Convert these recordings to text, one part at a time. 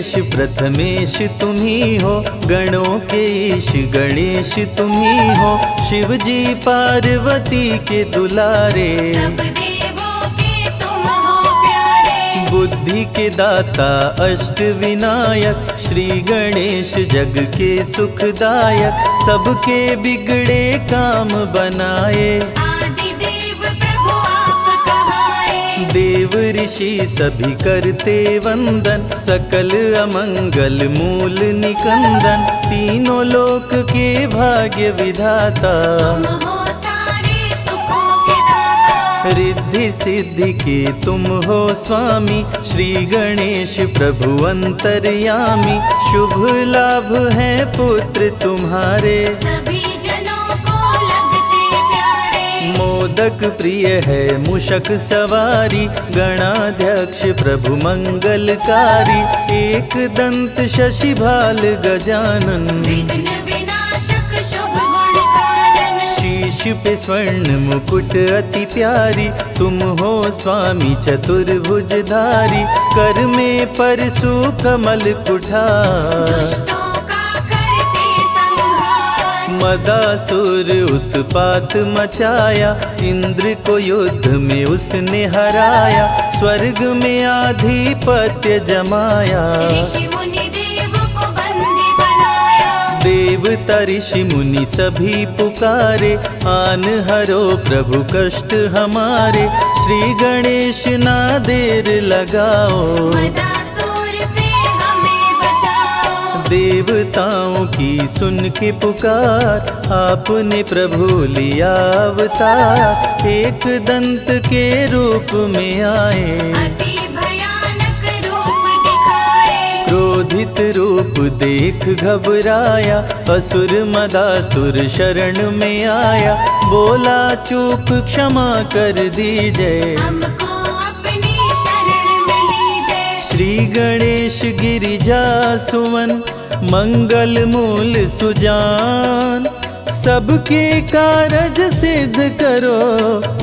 गणेश प्रथमेश तुम्ही हो, गणों के ईश गणेश तुम्ही हो। शिव जी पार्वती के दुलारे, सब देवों के तुम हो प्यारे। बुद्धि के दाता अष्ट विनायक, श्री गणेश जग के सुखदायक। सबके बिगड़े काम बनाए, आदि देव प्रभु आप कहाए। देव ऋषि सभी करते वंदन, सकल अमंगल मूल निकंदन। तीनों लोक के भाग्य विधाता, तुम हो सारे सुखों के दाता। रिद्धि सिद्धि के तुम हो स्वामी, श्री गणेश प्रभु अंतर्यामी। शुभ लाभ है पुत्र तुम्हारे, सभी जनों को लगते प्यारे। मोदक प्रिय है मूषक सवारी, गणाध्यक्ष प्रभु मंगलकारी। एक दंत शशि भाल गजानन, विघ्न विनाशक शुभ गुण कानन। शीश पे स्वर्ण मुकुट अति प्यारी, तुम हो स्वामी चतुर्भुजधारी। कर में परशु कमल कुठार, दुष्टों का करते संहार। मदासुर उत्पात मचाया, इंद्र को युद्ध में उसने हराया। स्वर्ग में आधिपत्य जमाया, ऋषि मुनि देव को बंदी बनाया। देवता ऋषि मुनि सभी पुकारे, आन हरो प्रभु कष्ट हमारे। श्री गणेश ना देर लगाओ, मदासुर से हमें बचाओ। देवताओं की सुन के पुकार, आपने प्रभु लिया अवतार। एक दंत के रूप में आए, अति भयानक रूप दिखाए। क्रोधित रूप देख घबराया, असुर मदासुर शरण में आया। बोला चूक क्षमा कर दीजिए, हमको अपनी शरण में लीजिए। श्री गणेश गिरिजा सुमन, मंगल मूल सुजान। सबके कारज सिद्ध करो,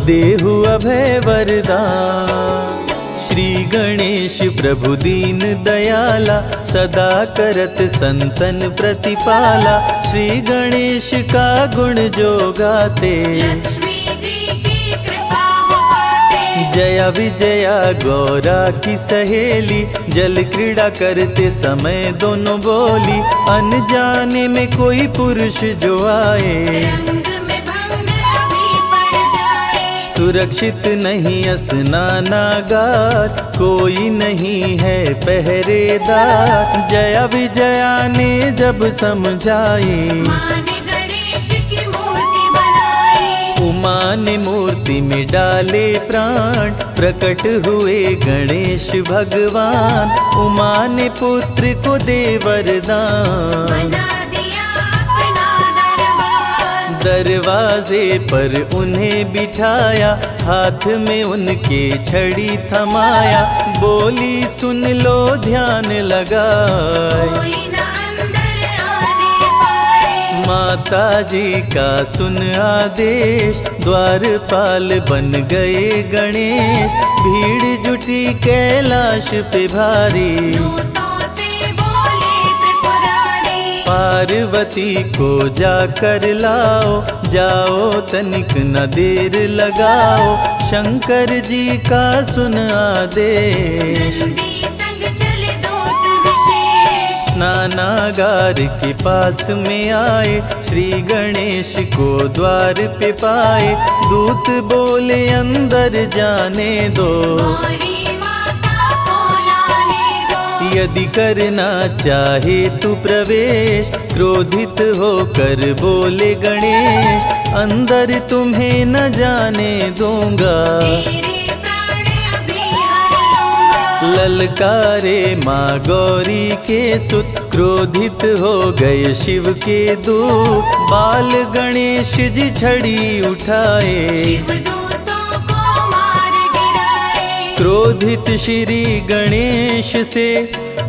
देहु अभय वरदान। श्री गणेश प्रभु दीन दयाला, सदा करत संतन प्रतिपाला। श्री गणेश का गुण जो गाते, लक्ष्मी जी की कृपा हो पाते। जया विजया गौरा की सहेली, जल क्रीड़ा करते समय दोनों बोली। अनजाने में कोई पुरुष जो आए, रंग में भंग अभी पड़ जाए। सुरक्षित नहीं स्नानागार, कोई नहीं है पहरेदार। जया विजया ने जब समझाई, माँ ने गणेश की मूर्ति बनाई। उमा ने मूर्ति में डाले प्राण, प्रकट हुए गणेश भगवान। उमा ने पुत्र को दे वरदान, बना दिया अपना दरबार। दरवाजे पर उन्हें बिठाया, हाथ में उनके छड़ी थमाया। बोली सुन लो ध्यान लगाए, कोई न अंदर आने पाए। माता जी का सुन आदेश, द्वारपाल बन गए गणेश। भीड़ जुटी कैलाश पे भारी, दूतों से बोले त्रिपुरारी। पार्वती को जाकर लाओ, जाओ तनिक न देर लगाओ। शंकर जी का सुन आदेश, नंदी संग चले दूत विशेष। स्नानागार के पास में आए, श्री गणेश को द्वार पे पाए। दूत बोले अंदर जाने दो, गौरी माता को लाने दो। यदि करना चाहे तू प्रवेश। क्रोधित होकर बोले गणेश, अंदर तुम्हें न जाने दूंगा। तेरे प्राण अभी हर लूंगा। ललकारे माँ गौरी के सुत, क्रोधित हो गए शिव के दूत। बाल गणेश जी छड़ी उठाए, शिवदूतों को मार गिराए। क्रोधित श्री गणेश से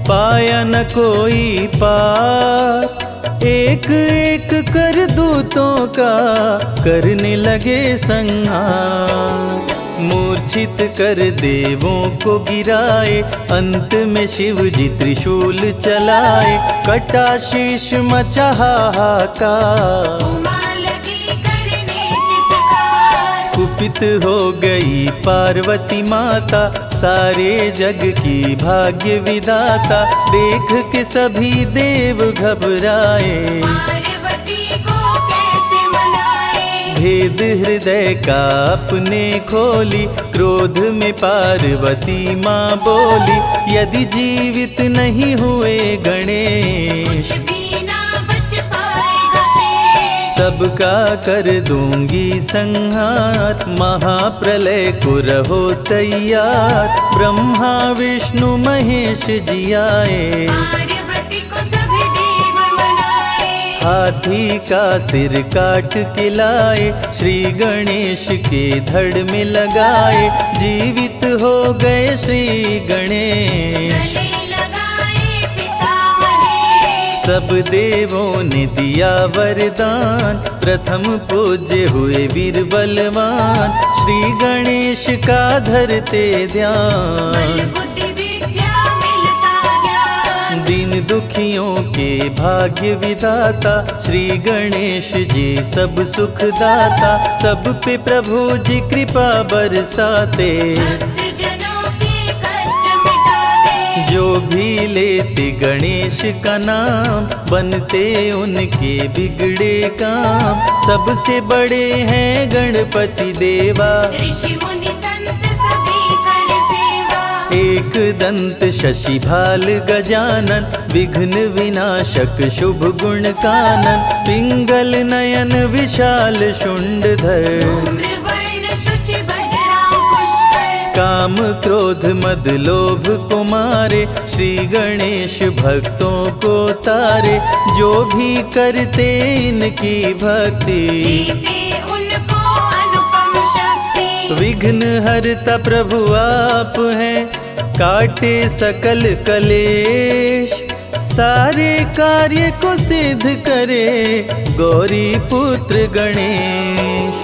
पाया न कोई पार। एक एक कर दूतों का करने लगे संहार। मूर्छित कर देवों को गिराए, अंत में शिव जी त्रिशूल चलाए, कटा शीश मचा हाहाकार। उमा लगी करने चित्कार, कुपित हो गई पार्वती माता, सारे जग की भाग्य विधाता, देख के सभी देव घबराए। पार्वती को कैसे मनाए, भेद हृदय का अपने खोली, क्रोध में पार्वती माँ बोली, यदि जीवित नहीं हुए गणेश, कुछ भी ना बच पाएगा शेष। सबका कर दूंगी संहार, महाप्रलय को रहो तैयार। ब्रह्मा विष्णु महेश जी आए, पार्वती को सभी देव मनाए, हाथी का सिर काट के लाए, श्री गणेश के धड़ में लगाए, जीवित हो गए श्री गणेश। गले लगाए पिता महेश, सब देवों ने दिया वरदान, प्रथम पूज्य हुए वीर बलवान, श्री गणेश का धरते बल ध्यान। बुद्धि विद्या मिलता ज्ञान, दीन दुखियों के भाग्य विधाता, श्री गणेश जी सब सुख दाता, सब पे प्रभु जी कृपा बरसाते, भक्तजनों के कष्ट मिटाते। जो भी लेते गणेश का नाम, बनते उनके बिगड़े काम। सबसे बड़े हैं गणपति देवा, ऋषि मुनि संत सभी कर सेवा, एक दंत शशि भाल गजानन, विघ्न विनाशक शुभ गुण कानन, पिंगल नयन विशाल शुंडधर, धूम्र वर्ण शुचि वज्रांकुश पुष्कर, काम क्रोध मद लोभ को मारे, श्री गणेश भक्तों को तारे। जो भी करते इनकी भक्ति, देते उनको अनुपम शक्ति। विघ्न हरता प्रभु आप हैं, काटे सकल कलेश, सारे कार्य को सिद्ध करे गौरी पुत्र गणेश।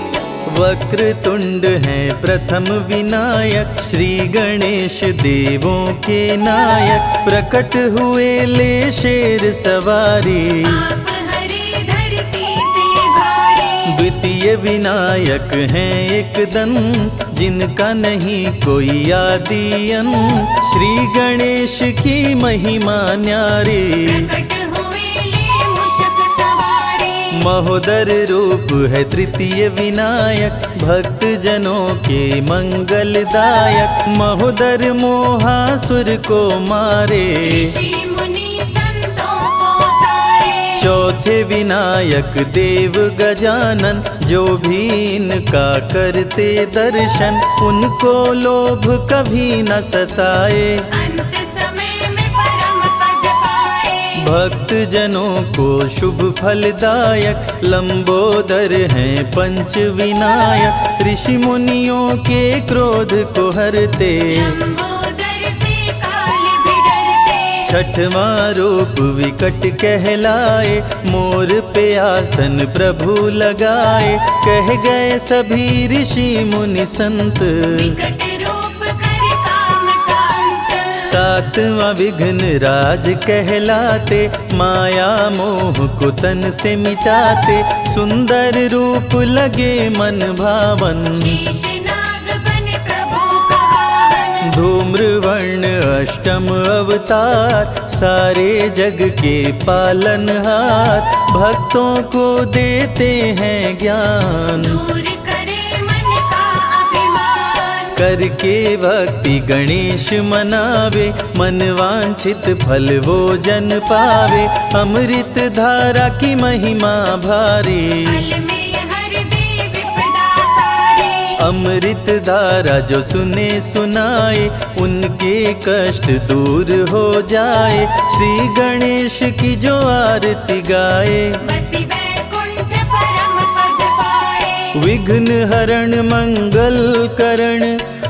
वक्र तुंड है प्रथम विनायक, श्री गणेश देवों के नायक, प्रकट हुए ले शेर सवारी, आप हरे धरती से भारी। द्वितीय विनायक हैं एक दंत, जिनका नहीं कोई आदि अंत, श्री गणेश की महिमा न्यारी। प्रकट हुए ले मूषक सवारी, महोदर रूप है तृतीय विनायक, भक्त जनों के मंगलदायक, महोदर मोहासुर को मारे, ऋषि मुनि संतों को तारे। चौथे विनायक देव गजानन, जो भी इनका करते दर्शन, उनको लोभ कभी न सताए, अंत समय में परम पद पाए। भक्त जनों को शुभ फलदायक, लंबोदर हैं पंच विनायक, ऋषि मुनियों के क्रोध को हरते, लंबोदर से काल भी डरते। छठवां रूप विकट कहलाए, मोर पे आसन प्रभु लगाए, कह गए सभी ऋषि मुनि संत, विकट रूप कर काम का अंत। सातवां विघ्न राज कहलाते, माया मोह को तन से मिटाते, सुंदर रूप लगे मन भावन, शीश नाग बने प्रभु का वाहन। धूम्र वर्ण अष्टम अवतार, सारे जग के पालनहार, भक्तों को देते हैं ज्ञान, दूर करे मन का अभिमान। करके भक्ति गणेश मनावे, मन वांछित फल वो जन पावे, अमृत धारा की महिमा भारी, फल में हर दे विपदा सारी। अमृत धारा जो सुने सुनाए, उनके कष्ट दूर हो जाए, श्री गणेश की जो आरती गाए, बसी वैकुंठ परम पद पाए। विघ्न हरण मंगल करण,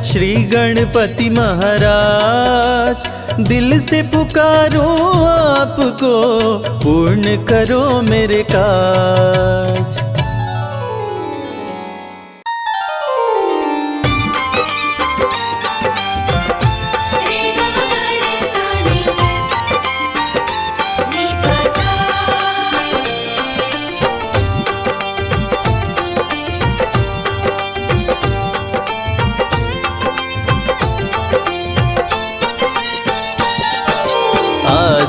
श्री गणपति महाराज, दिल से पुकारो आपको, पूर्ण करो मेरे काज।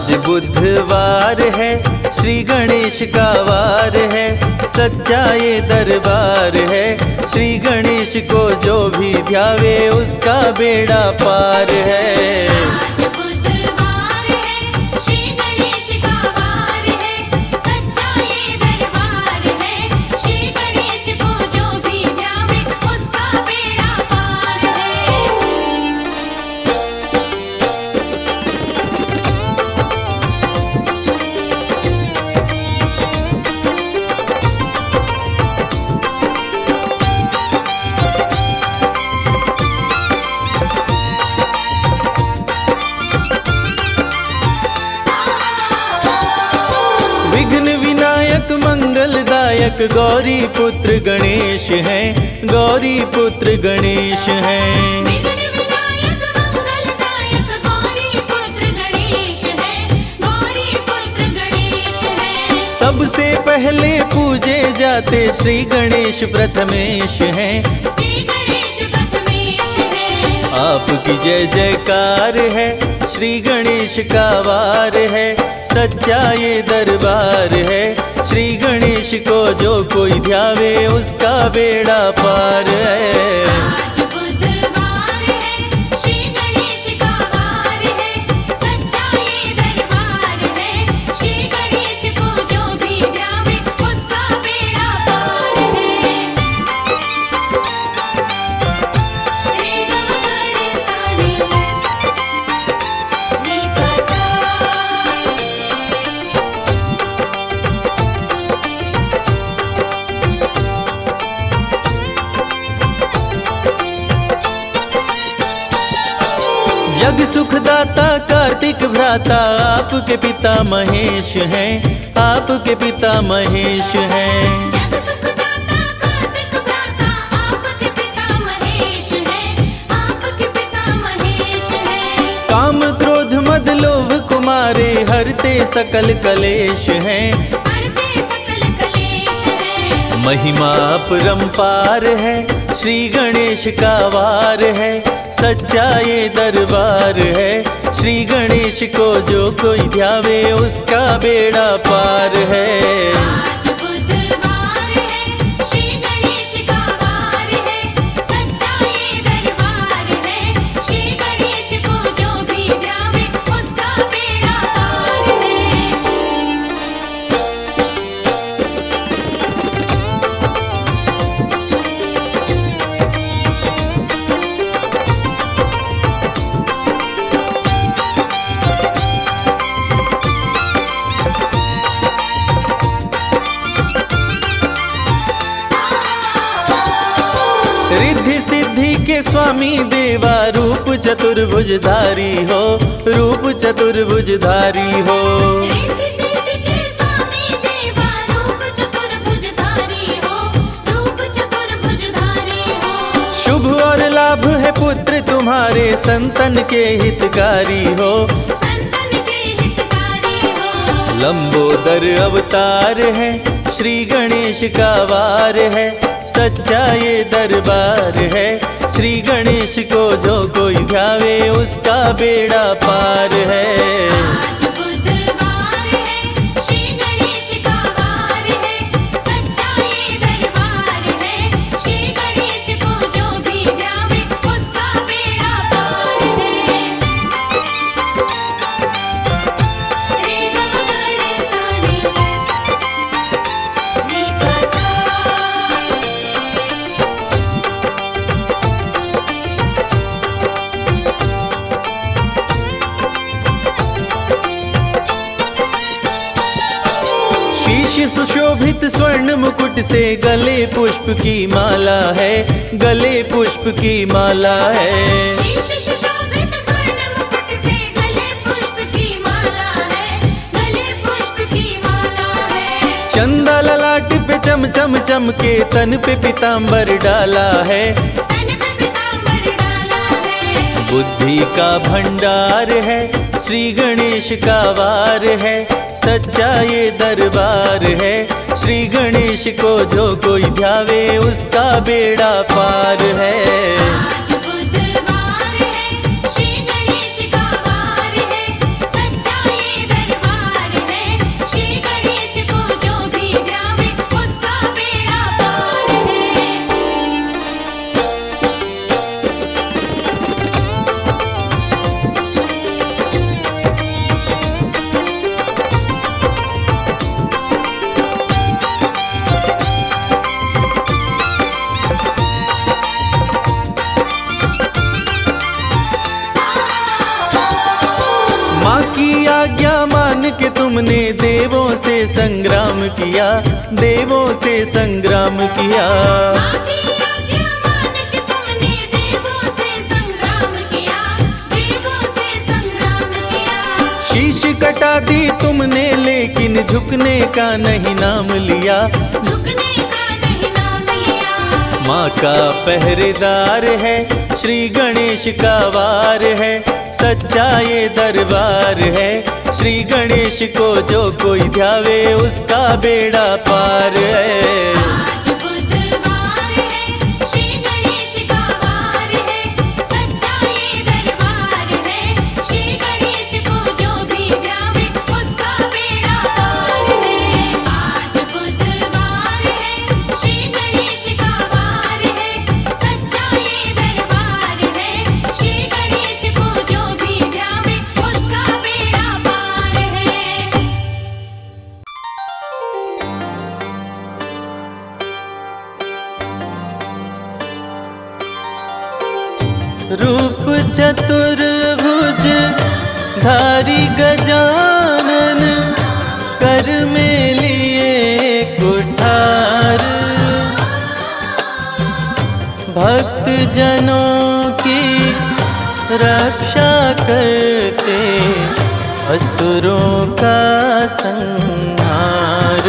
आज बुधवार है, श्री गणेश का वार है, सच्चा ये दरबार है। श्री गणेश को जो भी ध्यावे उसका बेड़ा पार है। आज बुधवार है, श्री गणेश का वार है, सच्चा ये दरबार है। श्री गणेश को जो भी ध्यावे उसका बेड़ा पार है। विघ्न विनायक मंगलदायक गौरी पुत्र गणेश हैं, गौरी पुत्र गणेश हैं। विघ्न विनायक मंगलदायक गौरी पुत्र गणेश है, गौरी पुत्र गणेश है। सबसे पहले पूजे जाते श्री गणेश प्रथमेश हैं। श्री गणेश प्रथमेश है। आपकी जय जयकार है, श्री गणेश का वार है, सच्चा ये दरबार है। श्री गणेश को जो कोई ध्यावे उसका बेड़ा पार है। आज बुधवार है, श्री गणेश का वार है, सच्चा ये दरबार है। श्री गणेश को जो भी ध्यावे उसका बेड़ा पार है। रे ग म ग रे सा रे, नी प सा। जग सुखदाता कार्तिक भ्राता आपके पिता महेश हैं, आपके पिता महेश हैं। जग सुखदाता कार्तिक भ्राता आपके पिता महेश है, आपके पिता महेश है। काम क्रोध मद लोभ कुमारे हरते सकल कलेश हैं। हरते सकल कलेश है। महिमा अपरंपार है, श्री गणेश का वार है, सच्चा ये दरबार है। श्री गणेश को जो कोई ध्यावे उसका बेड़ा पार है। आज बुधवार है, श्री गणेश का वार है, सच्चा ये दरबार है। श्री गणेश को जो भी ध्यावे उसका बेड़ा पार है। रिद्धि सिद्धि के स्वामी देवा रूप चतुर्भुजधारी हो, रूप चतुर्भुजधारी हो। रिद्धि सिद्धि के स्वामी देवा रूप चतुर्भुजधारी हो, रूप चतुर्भुजधारी हो। शुभ और लाभ है पुत्र तुम्हारे, संतन के हितकारी हो। संतन के हितकारी हो। लंबोदर अवतार है, श्री गणेश का वार है, सच्चा ये दरबार है। श्री गणेश को जो कोई ध्यावे उसका बेड़ा पार है। आज बुधवार है, श्री गणेश का वार है, सच्चा ये दरबार है। श्री गणेश को जो भी ध्यावे उसका बेड़ा पार है। रे ग म ग रे सा रे, नी प सा। शीश सुशोभित स्वर्ण मुकुट से गले पुष्प की माला है, गले पुष्प की माला है। शीश सुशोभित स्वर्ण मुकुट से गले पुष्प की माला है, गले पुष्प की माला है। चंदा ललाट पे चम चम चमके, तन पे पीतांबर डाला है। तन पे पीतांबर डाला है। बुद्धि का भंडार है, श्री गणेश का वार है, सच्चा ये दरबार है। श्री गणेश को जो कोई ध्यावे उसका बेड़ा पार है। आज बुधवार है, श्री गणेश का वार है, सच्चा ये आज्ञा मान के तुमने देवों से संग्राम किया, देवों से संग्राम किया। माँ की आज्ञा मान के तुमने देवों से संग्राम किया, देवों से संग्राम किया। शीश कटा दी तुमने लेकिन झुकने का नहीं नाम लिया, झुकने का नहीं नाम लिया। माँ का पहरेदार है, श्री गणेश का वार है, सच्चा ये दरबार है। श्री गणेश को जो कोई ध्यावे उसका बेड़ा पार है। आज बुधवार है, श्री गणेश का वार है, सच्चा ये दरबार है। श्री गणेश को जो भी ध्यावे उसका बेड़ा पार है। आज बुधवार है, श्री गणेश का वार है, सच्चा ये दरबार है। श्री गणेश को जो भी ध्यावे उसका बेड़ा पार है। रूप चतुर्भुज धारी गजानन, कर में लिए कुठार। भक्त जनों की रक्षा करते, असुरों का संहार।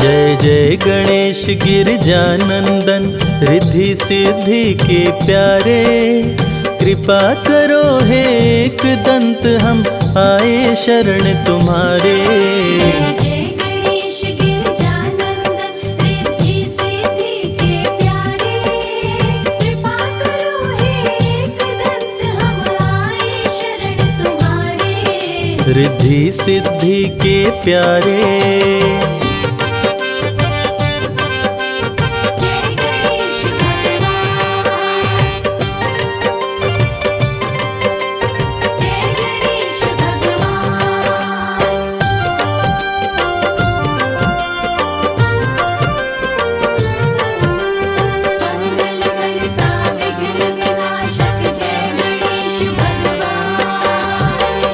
जय जय गणेश गिरजानंदन, रिद्धि सिद्धि के प्यारे। कृपा करो हे एक दंत, हम आए शरण तुम्हारे। जय गणेश गिरजानंदन, रिद्धि सिद्धि के प्यारे। कृपा करो हे एकदंत, हम आए शरण तुम्हारे। रिद्धि सिद्धि के प्यारे। जय गणेश भगवान, जय गणेश भगवान। मंगल करता विघ्न विनाशक, जय गणेश भगवान।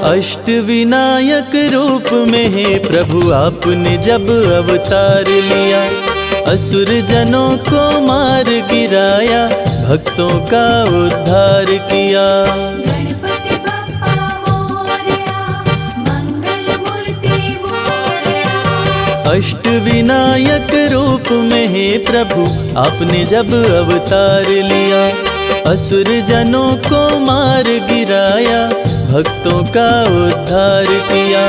अष्ट विनायक रूप में हे प्रभु आपने जब अवतार लिया, असुर जनों को मार गिराया, भक्तों का उद्धार किया। गणपति बप्पा मोरया, मंगल मूर्ति मोरया। अष्ट विनायक रूप में हे प्रभु आपने जब अवतार लिया, असुर जनों को मार गिराया, भक्तों का उद्धार किया।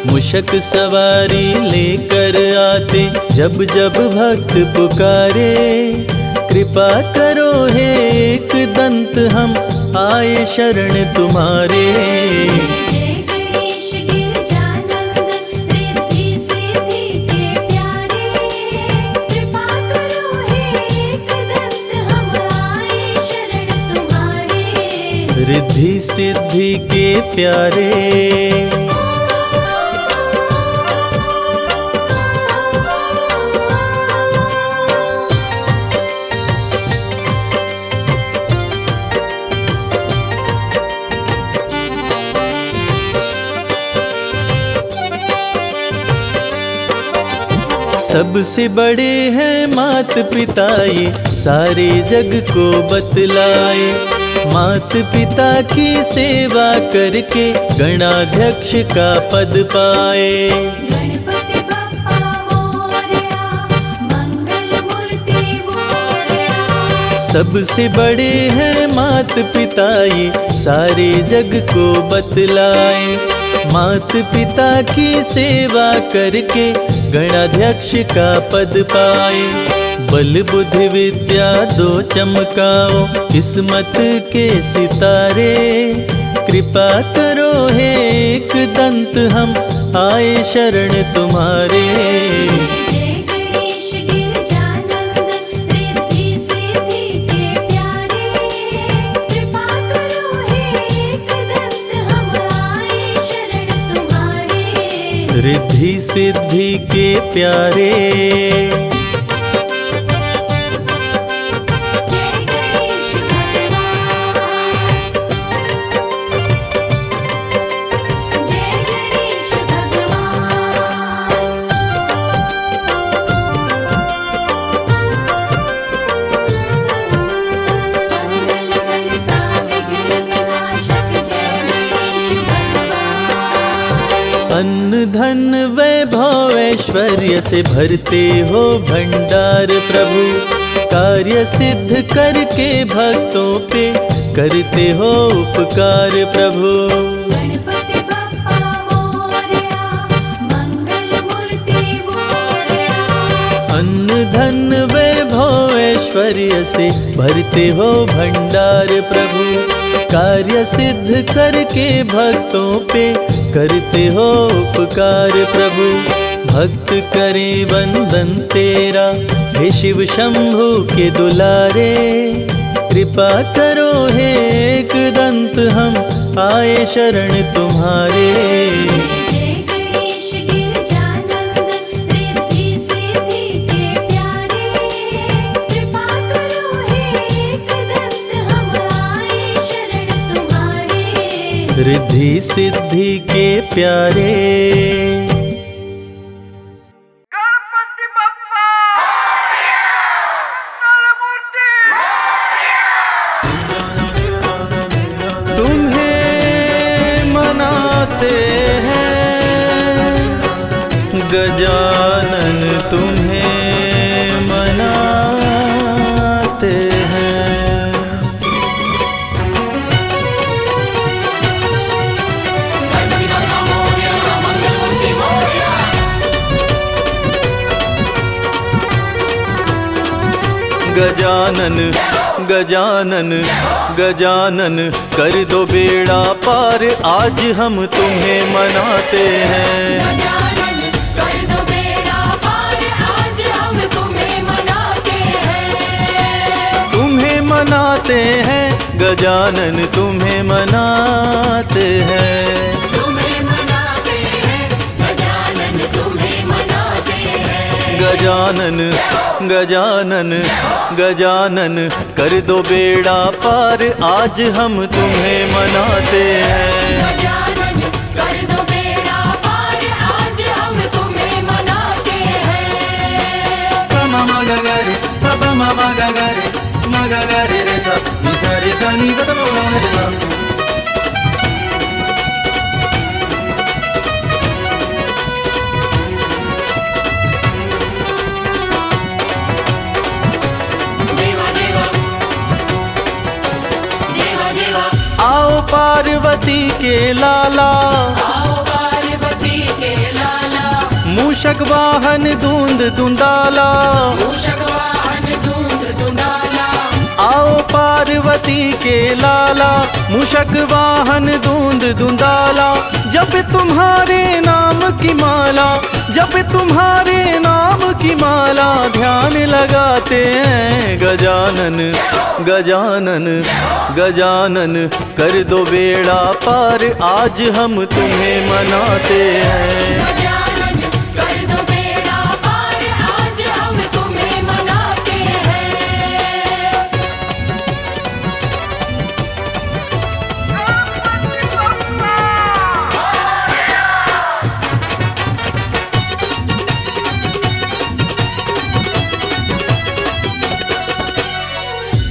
मुशक सवारी लेकर आते, जब जब भक्त पुकारे। कृपा करो हे एक दंत, हम आए शरण तुम्हारे। जय गणेश गिरजानंदन, रिद्धि सिद्धि के प्यारे। कृपा करो हे एकदंत, हम आए शरण तुम्हारे। रिद्धि सिद्धि के प्यारे। सबसे बड़े हैं मात पिता, ये सारे जग को बतलाए। मात पिता की सेवा करके गणाध्यक्ष का पद पाए। गणपति बप्पा मोरया, मंगल मूर्ति मोरया। सबसे बड़े हैं मात पिता, ये सारे जग को बतलाए। मात पिता की सेवा करके गणाध्यक्ष का पद पाए। बल बुद्धि विद्या दो चमकाओ, किस्मत के सितारे। कृपा करो हे एक दंत, हम आए शरण तुम्हारे। जय गणेश गिरजानंदन, रिद्धि सिद्धि के प्यारे। सिद्धि के प्यारे। अन्न धन वैभव ऐश्वर्य से भरते हो भंडार प्रभु, कार्य सिद्ध करके भक्तों पे करते हो उपकार प्रभु। गणपति बप्पा मोरया, मंगल मूर्ति मोरया। अन्न धन वैभव ऐश्वर्य से भरते हो भंडार प्रभु, कार्य सिद्ध करके भक्तों पे करते हो उपकार प्रभु। भक्त करे वंदन तेरा हे शिव शंभु के दुलारे, कृपा करो हे एकदंत हम आए शरण तुम्हारे। जय गणेश गिरजानंदन रिद्धि सिद्धि के प्यारे, कृपा करो हे एकदंत हम आए शरण तुम्हारे। रिद्धि सिद्धि के प्यारे। गणपति बप्पा मंगल मूर्ति तुम्हें मनाते हैं गजानन, तुम्हें मनाते हैं। गजानन गजानन गजानन कर दो बेड़ा पार, आज हम तुम्हें मनाते हैं। गजानन कर दो बेड़ा पार, आज हम तुम्हें मनाते हैं। तुम्हें मनाते हैं गजानन, तुम्हें मनाते हैं। तुम्हें मनाते हैं गजानन, तुम्हें मनाते हैं। गजानन गजानन गजानन कर दो बेड़ा पार, आज हम तुम्हें मनाते हैं। गजानन कर दो बेड़ा पार, आज हम तुम्हें मनाते हैं। पमा मगा गरे पमा मगा गरे मगा गरे रे सा नि सा रे सा नि ग ग म रे सा। आओ पार्वती के लाला, आओ पार्वती के लाला, मूषक वाहन धूंध धुंधाला। मूषक वाहन धूंध धुंधाला। आओ पार्वती के लाला, मूषक वाहन धूंध धुंधाला। जब तुम्हारे नाम की माला, जब तुम्हारे नाम की माला, ध्यान लगाते हैं गजानन गजानन गजानन कर दो बेड़ा पार, आज हम तुम्हें मनाते हैं। गजानन कर दो बेड़ा पार, आज हम तुम्हें मनाते हैं।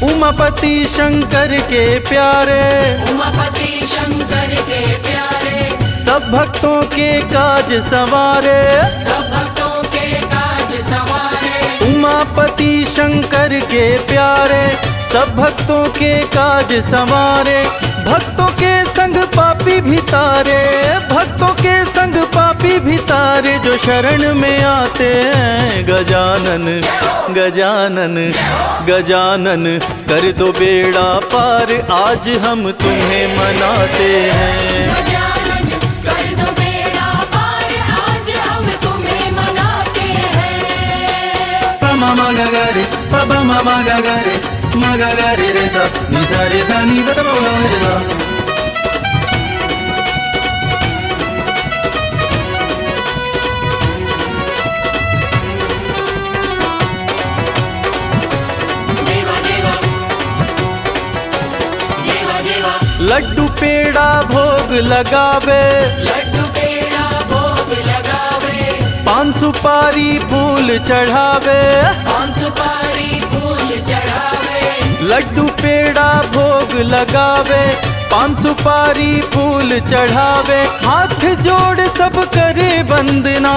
उमापति शंकर के प्यारे, उमापति शंकर के प्यारे, सब भक्तों के काज संवारे। सब भक्तों के काज संवारे। उमापति शंकर के प्यारे, सब भक्तों के काज संवारे। भक्तों के संग पापी भी तारे, भक्तों के संग पापी भी तारे, जो शरण में आते हैं गजानन गजानन गजानन कर दो बेड़ा पार, आज हम तुम्हें मनाते हैं। गजानन कर दो बेड़ा पार, आज हम तुम्हें मनाते हैं। पमा मगा गरे पमा मगा गरे मगा गरे रे सा नि सा रे सा नि ग ग म रे सा। लड्डू पेड़ा भोग लगावे, लड्डू पेड़ा भोग लगावे, पान सुपारी फूल चढ़ावे, पान सुपारी फूल चढ़ावे, लड्डू पेड़ा भोग लगावे, पान सुपारी फूल चढ़ावे। हाथ जोड़ सब करे वंदना,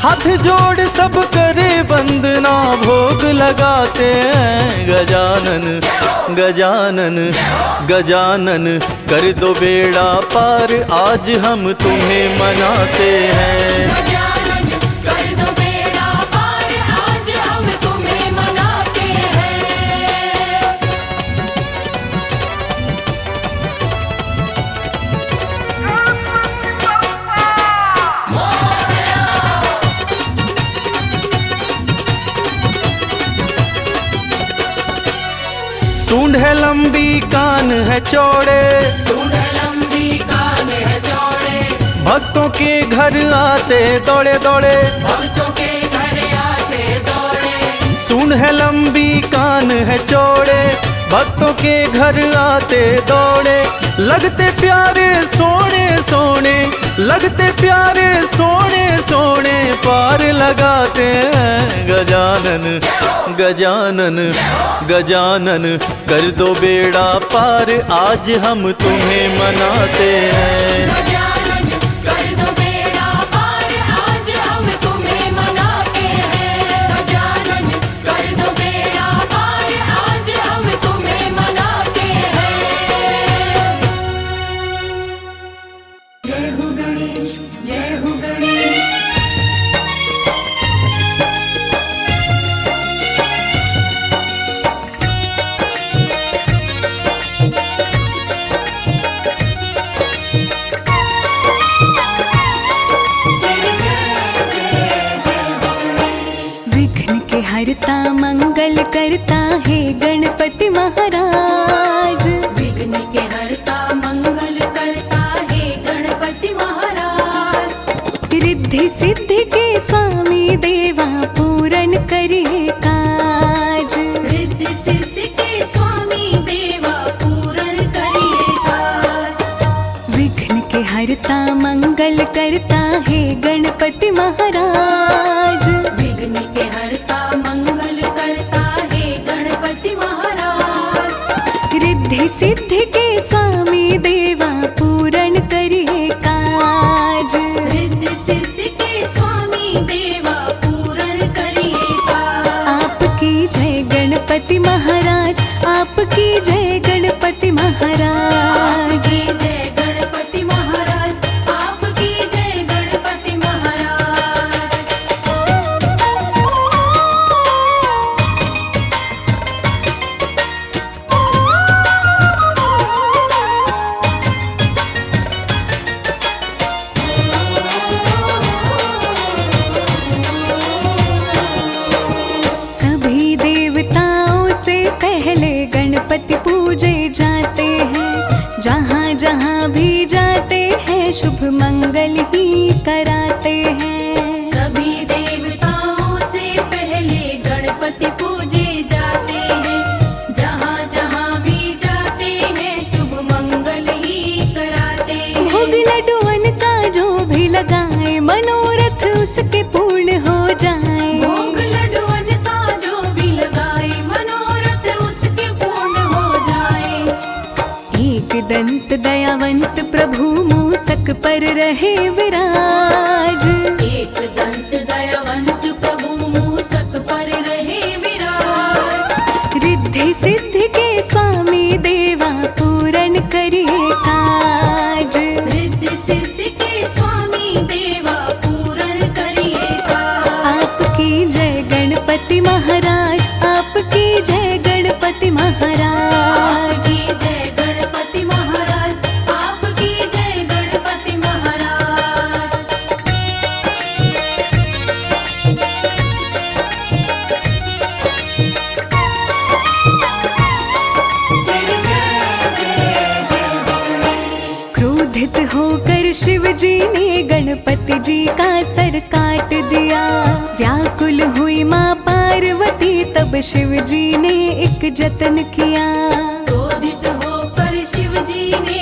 हाथ जोड़ सब करे वंदना, भोग लगाते हैं गजानन गजानन गजानन। कर दो बेड़ा पार आज हम तुम्हें मनाते हैं। गजानन कर दो बेड़ा पार आज हम तुम्हें मनाते हैं। सूंड है लंबी कान है चौड़े, सूंड लंबी कान है चौड़े, भक्तों के घर आते दौड़े दौड़े। भक्तों के घर आते दौड़े, सूंड है लंबी कान है चौड़े, भक्तों के घर आते दौड़े। लगते प्यारे सोने सोने, लगते प्यारे सोने सोने, पार लगाते हैं गजानन गजानन गजानन। कर दो बेड़ा पार आज हम तुम्हें मनाते हैं। गजानन कर दो बेड़ा पार आज हम तुम्हें मनाते हैं। गजानन कर दो बेड़ा पार आज हम तुम्हें मनाते हैं। जय हो गणेश, जय हो गणेश। विघ्न के हरता मंगल करता है गणपति महाराज। विघ्न के हरता मंगल करता है गणपति महाराज। रिद्धि सिद्धि के स्वामी देवा पूरन करिए काज। रिद्धि सिद्धि के स्वामी देवा पूर्ण करिए काज। विघ्न के हरता मंगल करता है गणपति महाराज। विघ्न के हरता मंगल करता है गणपति महाराज। रिद्धि सिद्धि के स्वामी देवा पूरन करिए काज। रिद्धि सिद्धि के स्वामी देवा पूर्ण करिए काज। आपकी जय गणपति महाराज, आपकी जय गणपति महाराज। आपकी जय गणपति महाराज, आपकी जय गणपति महाराज। सभी देवताओं से पहले गणपति पूजे जाते हैं। जहाँ जहाँ भी जाते हैं शुभ मंगल ही कराते हैं। सभी देवताओं से पहले गणपति पूजे जाते हैं। जहाँ जहाँ भी जाते हैं शुभ मंगल ही कराते हैं। भोग लड्डुअन का जो भी लगाए मनोरथ उसके पूर्ण हो जाए। भोग लड्डुअन का जो भी लगाए मनोरथ उसके पूर्ण हो जाए। एक दंत दयावंत प्रभु मूसक पर रहे विराज। एक दंत दयावंत प्रभु मूसक पर रहे विराज। रिद्धि सिद्धि के स्वामी देवा पूरन करिए काज। रिद्धि सिद्धि के स्वामी देवा पूर्ण करिए काज। आपकी जय गणपति महाराज, आपकी जय गणपति महाराज। आपकी जय गणपति महाराज, आपकी जय गणपति महाराज। क्रोधित होकर शिव जी ने गणपति जी का सर काट दिया। व्याकुल हुई माँ पार्वती तब शिव जी ने एक जतन किया। क्रोधित होकर शिव जी ने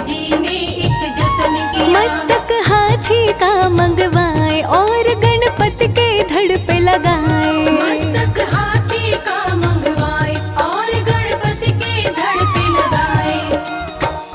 जी ने एक जतन किया। मस्तक हाथी का मंगवाए और गणपति के धड़ पे लगाए। मस्तक हाथी का मंगवाए और गणपति के धड़ पे लगाए।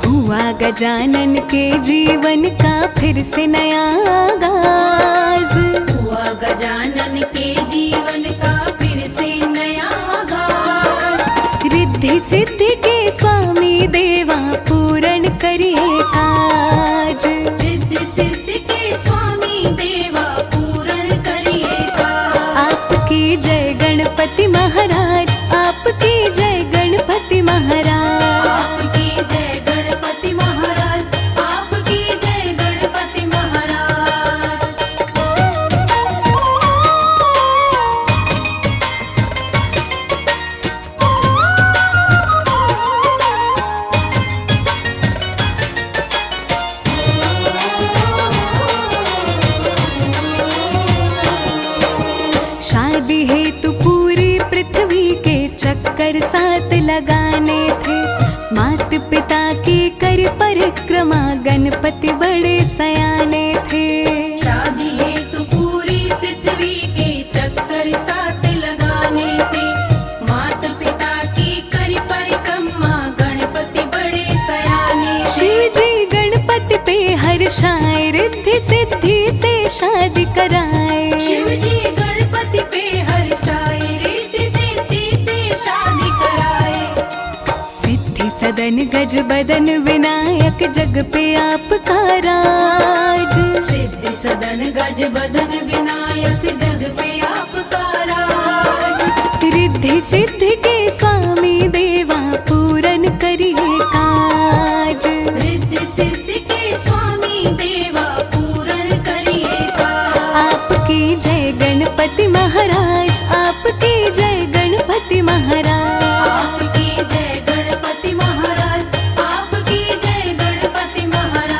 हुआ गजानन के जीवन का फिर से नया आगाज। हुआ गजानन के जीवन का फिर से नया आगाज। रिद्धि सिद्धि के स्वामी देवा पूर्ण करिए काज। रिद्धि सिद्धि के स्वामी देवा पूर्ण करिए काज। आपकी जय गणपति महाराज, आपकी जय गणपति महाराज। आपकी जय गणपति महाराज, आपकी जय गणपति महाराज। शादी हेतु पूरी पृथ्वी के चक्कर 7 लगाने थे। मात पिता की कर परिक्रमा गणपति बड़े सयाने थे। शादी हेतु पूरी पृथ्वी के चक्कर 7 लगाने थे। माता पिता की करी परिक्रमा गणपति बड़े सयाने थे। शिव जी गणपति पे हर्षाए, रिद्धि सिद्धि से शादी कराए। शिव जी गणपति पे हर्षाए, रिद्धि सिद्धि से शादी कराए। सिद्धि सदन गज बदन विनायक जग पे आपका राज। सिद्धि सदन गज बदन विनायक जग पे आपका राज। रिद्धि सिद्धि के स्वामी देवा पूरन करिए काज। रिद्धि सिद्धि के स्वामी देवा पूर्ण करिए काज। आपकी जय गणपति महाराज, आपकी जय गणपति महाराज। आपकी जय गणपति महाराज, आपकी जय गणपति महाराज।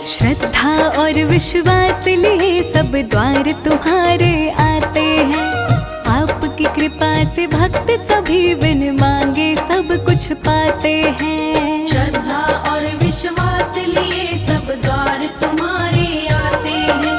श्रद्धा और विश्वास लिए सब द्वार तुम्हारे आते हैं। आपकी कृपा से भक्त सभी बिन मांगे सब कुछ पाते हैं। श्रद्धा और विश्वास लिए सब द्वार तुम्हारे आते हैं।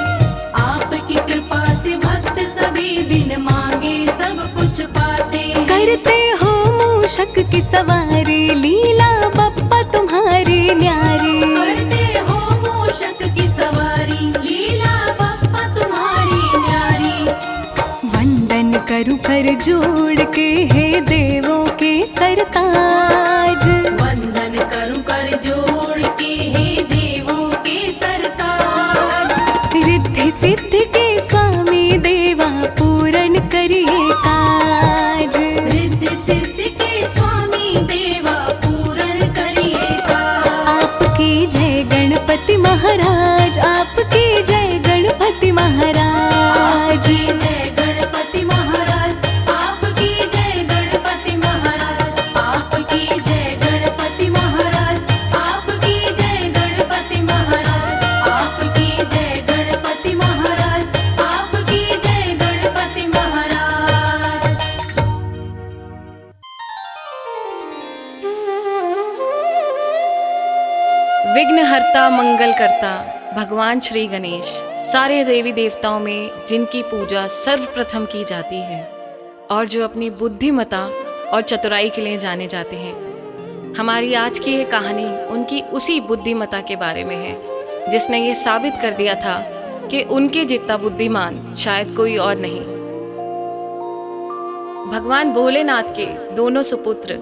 आपकी कृपा से भक्त सभी बिन मांगे सब कुछ पाते हैं। करते हो मूषक की सवारी, लीला बप्पा तुम्हारी न्यारी। करते हो मूषक की सवारी, लीला बप्पा तुम्हारी न्यारी। वंदन करूं कर जोड़ के हे देवों के सरताज। वंदन करूं कर जोड़ के हे देवों के सरताज। रिद्धि सिद्धि के स्वामी देवा पूरन करिए काज। रिद्धि सिद्धि के स्वामी देवा पूर्ण करिए काज। आपकी जय गणपति महाराज, आपकी जय गणपति महाराज। आपकी जय गणपति महाराज, आपकी जय गणपति महाराज। आपकी जय गणपति महाराज, आपकी जय गणपति महाराज। आपकी जय गणपति महाराज, आपकी जय गणपति महाराज। विघ्नहर्ता मंगल करता भगवान श्री गणेश सारे देवी देवताओं में जिनकी पूजा सर्वप्रथम की जाती है और जो अपनी बुद्धिमता और चतुराई के लिए जाने जाते हैं। हमारी आज की ये कहानी उनकी उसी बुद्धिमता के बारे में है जिसने ये साबित कर दिया था कि उनके जितना बुद्धिमान शायद कोई और नहीं। भगवान भोलेनाथ के दोनों सुपुत्र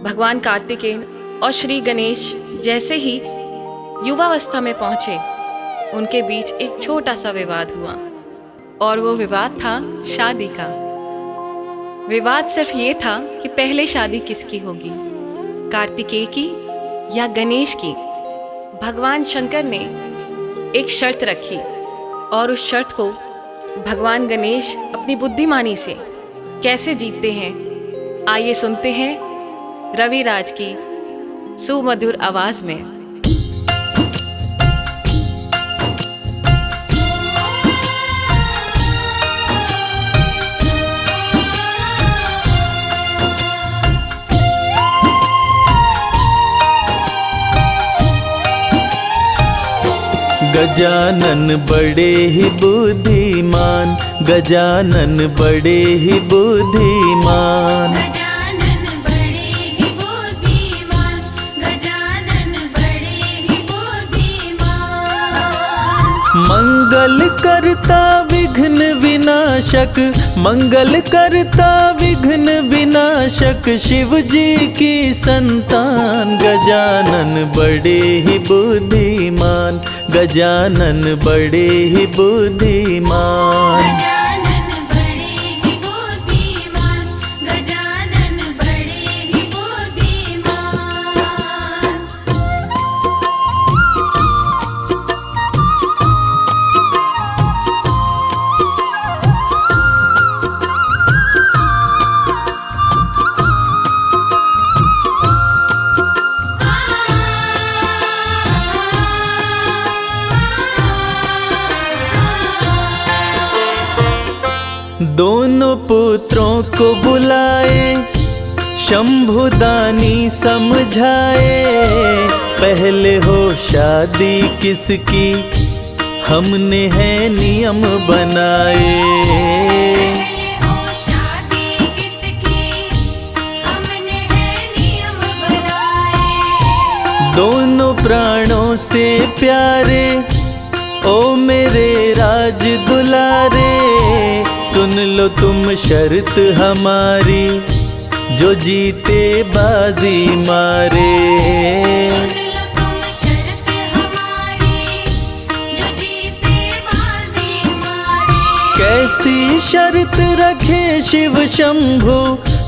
भगवान कार्तिकेय और श्री गणेश जैसे ही युवावस्था में पहुंचे, उनके बीच एक छोटा सा विवाद हुआ और वो विवाद था शादी का। विवाद सिर्फ ये था कि पहले शादी किसकी होगी, कार्तिकेय की या गणेश की। भगवान शंकर ने एक शर्त रखी और उस शर्त को भगवान गणेश अपनी बुद्धिमानी से कैसे जीतते हैं, आइए सुनते हैं रविराज की सुमधुर आवाज में। गजानन बड़े ही बुद्धिमान, गजानन बड़े ही बुद्धिमान। गजानन बड़े ही बुद्धिमान, गजानन बड़े ही बुद्धिमान। मंगल करता विघ्न विनाशक, मंगल करता विघ्न विनाशक, शिव जी की संतान। गजानन बड़े ही बुद्धिमान, गजानन बड़े ही बुद्धिमान। गजानन बड़े ही बुद्धिमान, गजानन बड़े ही बुद्धिमान। दोनों पुत्रों को बुलाए, शंभुदानी समझाए। पहले हो शादी किसकी, हमने है नियम बनाए। पहले हो शादी किसकी, हमने है नियम बनाए। दोनों प्राणों से प्यारे, ओ मेरे राज दुलारे। सुन लो तुम शर्त हमारी, जो जीते बाजी मारे। सुन लो तुम शर्त हमारी, जो जीते बाजी मारे। कैसी शर्त रखे शिव शंभो,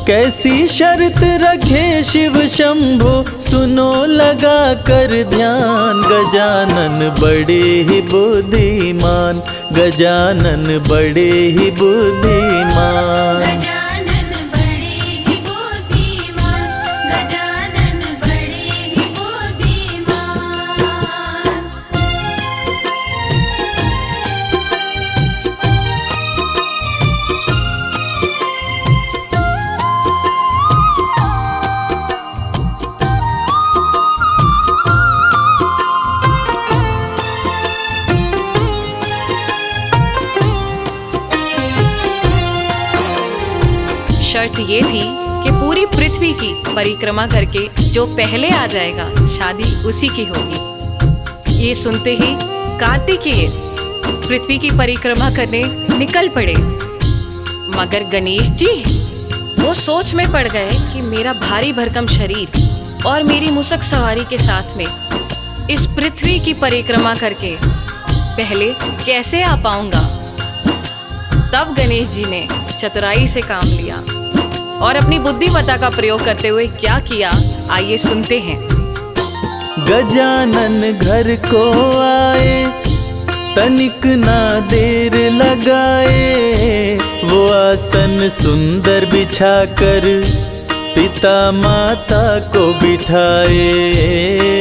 कैसी शर्त रखे शिव शंभो। सुनो लगा कर ध्यान, गजानन बड़े ही बुद्धिमान, गजानन बड़े ही बुद्धिमान। गजानन बड़े ही बुद्धिमान, गजानन बड़े ही बुद्धिमान। शर्त ये थी कि पूरी पृथ्वी की परिक्रमा करके जो पहले आ जाएगा शादी उसी की होगी। ये सुनते ही कार्तिकेय पृथ्वी की परिक्रमा करने निकल पड़े, मगर गणेश जी वो सोच में पड़ गए कि मेरा भारी भरकम शरीर और मेरी मुसक सवारी के साथ में इस पृथ्वी की परिक्रमा करके पहले कैसे आ पाऊंगा। तब गणेश जी ने चतुराई से काम लिया और अपनी बुद्धिमत्ता का प्रयोग करते हुए क्या किया, आइए सुनते हैं। गजानन घर को आए, तनिक ना देर लगाए। वो आसन सुंदर बिछाकर पिता माता को बिठाए।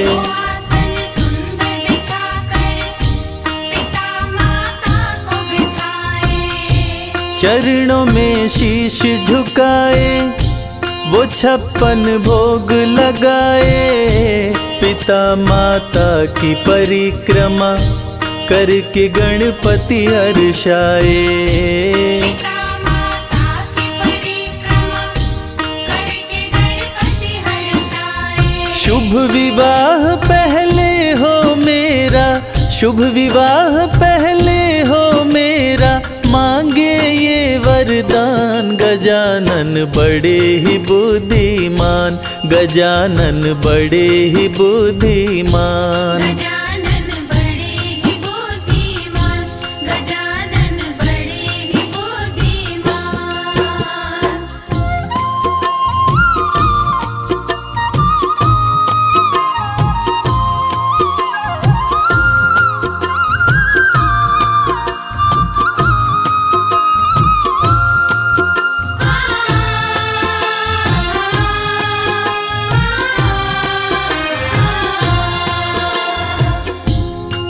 आसन सुंदर बिछाकर पिता माता को बिठाए। चरणों में शीश झुकाए, वो 56 भोग लगाए। पिता माता की परिक्रमा करके गणपति हर्षाए। पिता माता की परिक्रमा करके गणपति हर्षाए। शुभ विवाह पहले हो मेरा, शुभ विवाह पहले हो मेरा। मांगे ये वरदान, गजानन बड़े ही बुद्धिमान, गजानन बड़े ही बुद्धिमान। गजानन बड़े ही बुद्धिमान, गजानन बड़े ही बुद्धिमान।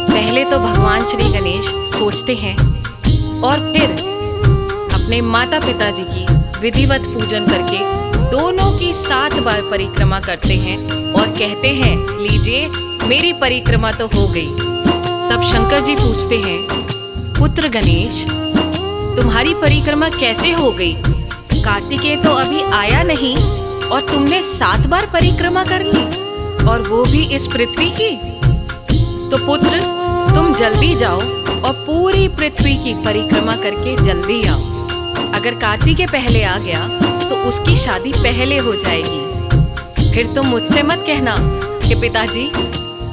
पहले तो भगवान श्री गणेश सोचते हैं और फिर अपने माता पिता जी की विधिवत पूजन करके दोनों की 7 बार परिक्रमा करते हैं और कहते हैं, लीजिए मेरी परिक्रमा तो हो गई। तब शंकर जी पूछते हैं, पुत्र गणेश, तुम्हारी परिक्रमा कैसे हो गई? कार्तिकेय तो अभी आया नहीं और तुमने 7 बार परिक्रमा कर ली, और वो भी इस पृथ्वी की। तो पुत्र, तुम जल्दी जाओ और पूरी पृथ्वी की परिक्रमा करके जल्दी आओ। अगर कार्तिकेय पहले आ गया तो उसकी शादी पहले हो जाएगी। फिर तुम मुझसे मत कहना कि पिताजी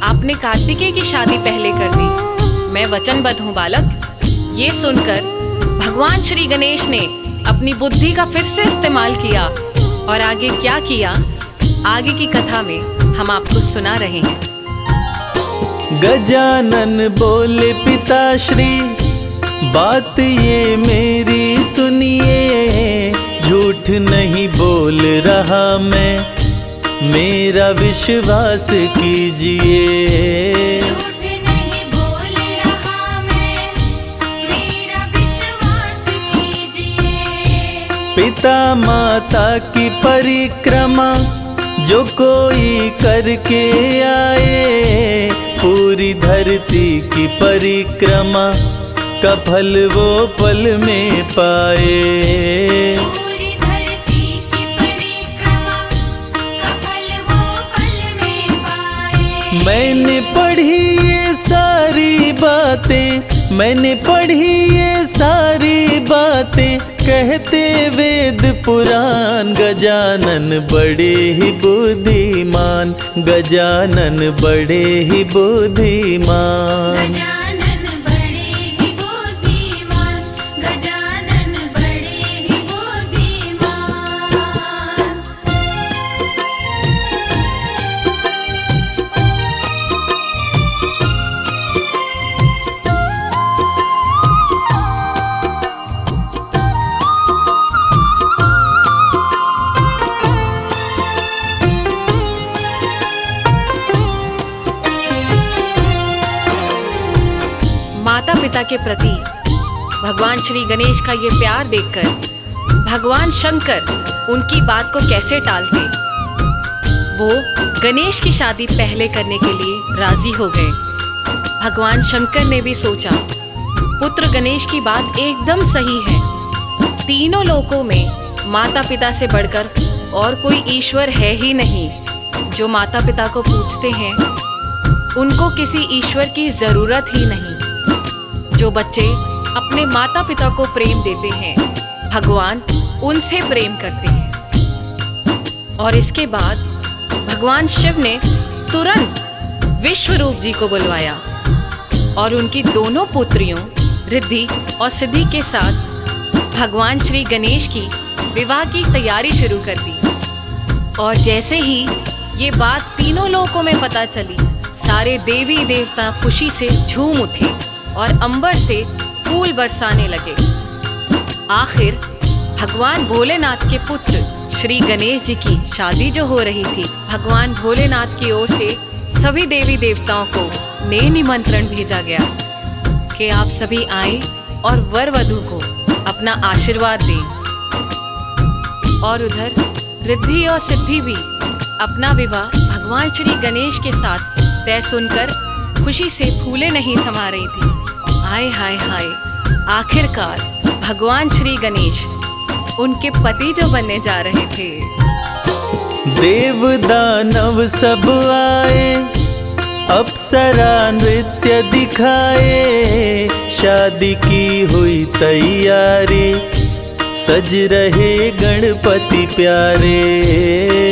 आपने कार्तिकेय की शादी पहले कर दी। मैं वचनबद्ध हूँ बालक। ये सुनकर भगवान श्री गणेश ने अपनी बुद्धि का फिर से इस्तेमाल किया और आगे क्या किया, आगे की कथा में हम आपको सुना रहे हैं। गजानन बोले पिताश्री, बात ये मेरी सुनिए, झूठ नहीं बोल रहा मैं, मेरा विश्वास कीजिए। झूठ नहीं बोल रहा मैं, मेरा विश्वास कीजिए। पिता माता की परिक्रमा जो कोई करके आए, पूरी धरती की परिक्रमा का फल वो पल में पाए। पूरी धरती की परिक्रमा का फल वो पल में पाए। मैंने पढ़ी ये सारी बातें, मैंने पढ़ी ये सारी बातें, कहते वेद पुराण, गजानन बड़े ही बुद्धिमान, गजानन बड़े ही बुद्धिमान। गजानन बड़े ही बुद्धिमान, गजानन बड़े ही बुद्धिमान। माता पिता के प्रति भगवान श्री गणेश का ये प्यार देखकर भगवान शंकर उनकी बात को कैसे टालते। वो गणेश की शादी पहले करने के लिए राजी हो गए। भगवान शंकर ने भी सोचा, पुत्र गणेश की बात एकदम सही है। तीनों लोकों में माता पिता से बढ़कर और कोई ईश्वर है ही नहीं। जो माता पिता को पूछते हैं उनको किसी ईश्वर की जरूरत ही नहीं। जो बच्चे अपने माता पिता को प्रेम देते हैं, भगवान उनसे प्रेम करते हैं। और इसके बाद भगवान शिव ने तुरंत विश्वरूप जी को बुलवाया और उनकी दोनों पुत्रियों रिद्धि और सिद्धि के साथ भगवान श्री गणेश की विवाह की तैयारी शुरू कर दी। और जैसे ही ये बात तीनों लोकों में पता चली, सारे देवी देवता खुशी से झूम उठे और अंबर से फूल बरसाने लगे। आखिर भगवान भोलेनाथ के पुत्र श्री गणेश जी की शादी जो हो रही थी, भगवान भोलेनाथ की ओर से सभी देवी देवताओं को ने निमंत्रण भेजा गया कि आप सभी आए और वर वधू को अपना आशीर्वाद दें। और उधर रिद्धि और सिद्धि भी अपना विवाह भगवान श्री गणेश के साथ तय सुनकर खुशी से फूले नहीं समा रही थी। हाय हाय हाय, आखिरकार भगवान श्री गणेश उनके पति जो बनने जा रहे थे। देव दानव सब आए, अप्सरा नृत्य दिखाए, शादी की हुई तैयारी, सज रहे गणपति प्यारे।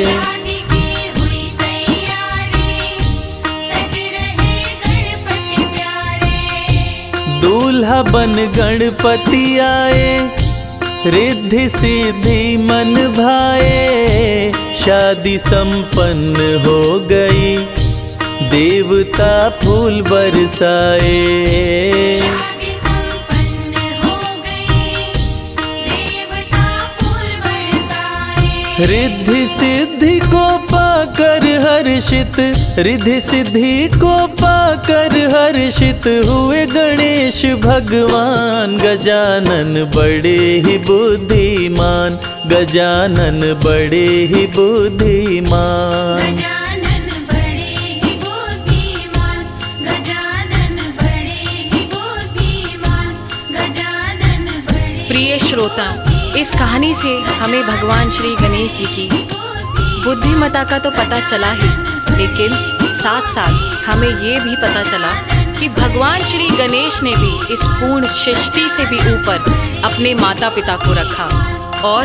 शादी की हुई तैयारी, सज रहे गणपति प्यारे। दूल्हा बन गणपति आए, रिद्धि सिद्धि मन भाए, शादी संपन्न हो गई, देवता फूल बरसाए। शादी संपन्न हो गई, देवता फूल बरसाए। रिद्धि सिद्धि को पाकर हर्षित, रिद्धि सिद्धि को पाकर हर्षित हुए गणेश भगवान। गजानन बड़े ही बुद्धिमान, गजानन बड़े ही बुद्धिमान। गजानन बड़े ही बुद्धिमान, गजानन बड़े प्रिय श्रोता, इस कहानी से हमें भगवान श्री गणेश जी की बुद्धिमत्ता का तो पता चला ही, लेकिन साथ साथ हमें ये भी पता चला कि भगवान श्री गणेश ने भी इस पूर्ण सृष्टि से भी ऊपर अपने माता पिता को रखा। और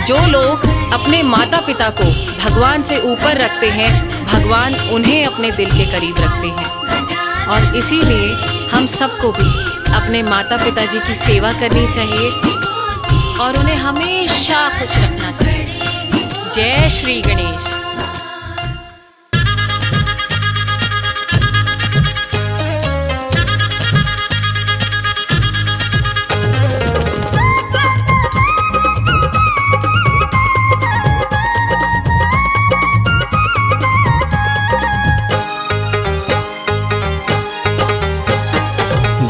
जो लोग अपने माता पिता को भगवान से ऊपर रखते हैं, भगवान उन्हें अपने दिल के करीब रखते हैं। और इसीलिए हम सबको भी अपने माता पिता जी की सेवा करनी चाहिए और उन्हें हमेशा खुश रखना चाहिए। जय श्री गणेश।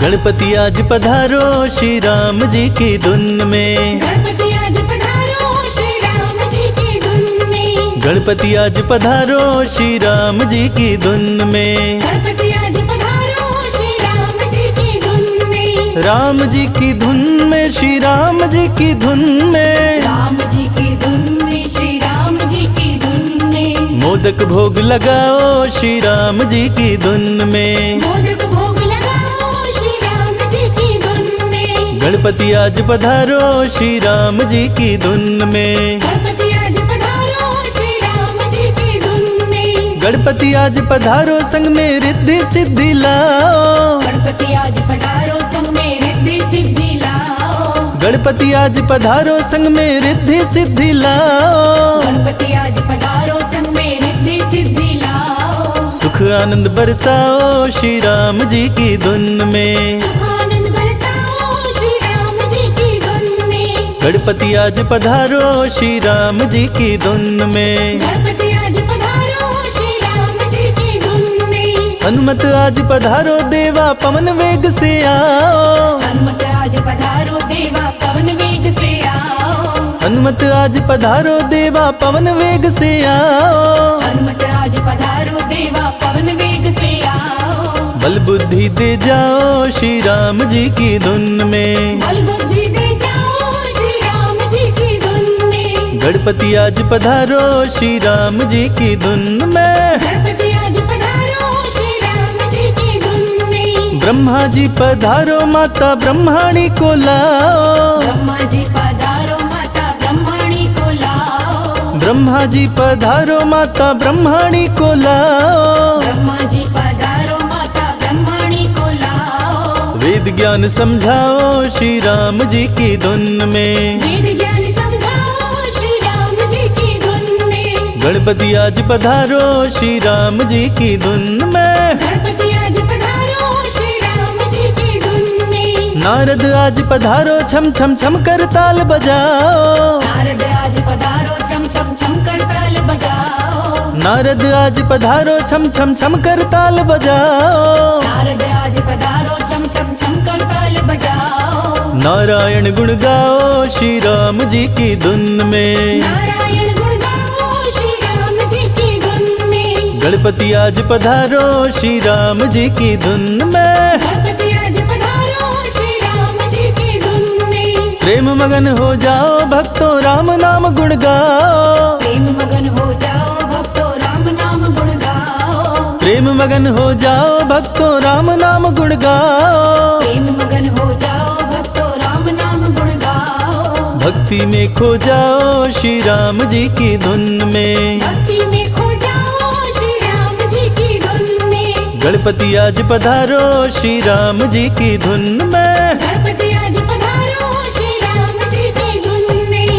गणपति आज पधारो श्री राम जी की धुन में, गणपति आज पधारो श्री राम जी की धुन में, गणपति आज पधारो श्री राम जी की धुन में, गणपति आज पधारो श्री राम जी की धुन में, राम जी की धुन में, श्री राम जी की धुन में, राम जी की धुन में, श्री राम जी की धुन में, मोदक भोग लगाओ श्री राम जी की धुन में, मोदक भोग लगाओ श्री राम जी की धुन में, गणपति आज पधारो श्री राम जी की धुन में, गणपति आज पधारो श्री राम जी की धुन में, गणपति आज पधारो संग में रिद्धि सिद्धि लाओ, गणपति आज पधारो संग में रिद्धि सिद्धि लाओ, गणपति आज पधारो संग में रिद्धि सिद्धि लाओ, गणपति आज पधारो संग में रिद्धि सिद्धि लाओ, सुख आनंद बरसाओ श्री राम जी की धुन में, सुख आनंद बरसाओ श्री राम जी की धुन में, गणपति आज पधारो श्री राम जी की धुन में, गणपति आज पधारो श्री राम जी की धुन में, हनुमत आज पधारो देवा पवन वेग से आओ, हनुमत आज पधारो देवा पवन वेग से आओ, हनुमत आज पधारो देवा पवन वेग से आओ, हनुमत आज पधारो देवा पवन वेग से आओ, बल बुद्धि दे जाओ श्री राम जी की धुन में, बल बुद्धि दे जाओ श्री राम जी की धुन में, गणपति आज पधारो श्री राम जी की धुन में, गणपति आज पधारो श्री राम जी की धुन में, ब्रह्मा जी पधारो माता ब्रह्माणी को लाओ, ब्रह्मा जी पधारो माता ब्रह्माणी को लाओ, ब्रह्मा जी पधारो माता ब्रह्माणी को लाओ, ब्रह्मा जी पधारो माता ब्रह्माणी को लाओ, वेद ज्ञान समझाओ श्री राम जी की धुन में, वेद ज्ञान समझाओ श्री राम जी की धुन में, गणपति आज पधारो श्री राम जी की धुन में, गणपति आज पधारो श्री राम जी की धुन में, नारद आज पधारो छम छम छम कर ताल बजाओ, नारद आज पधारो छम छम छम कर ताल बजाओ, नारद आज पधारो छम छम छम कर ताल बजाओ, नारद आज पधारो छम छम छम कर ताल बजाओ, नारायण गुण गाओ श्री राम जी की धुन में, नारायण गुण गाओ श्री राम जी की धुन में, गणपति आज पधारो श्री राम जी की धुन में, गणपति आज पधारो श्री राम जी की धुन में, प्रेम मगन हो जाओ भक्तों राम नाम गुण गाओ, प्रेम मगन हो जाओ भक्तों राम नाम गुण गाओ, प्रेम मगन हो जाओ भक्तों राम नाम गुण गाओ, प्रेम मगन हो जाओ भक्तों राम नाम गुण गाओ, भक्ति में खो जाओ श्री राम जी की धुन में, भक्ति में खो जाओ श्री राम जी की धुन में, गणपति आज पधारो श्री राम जी की धुन में, गणपति आज पधारो श्री राम जी की धुन में।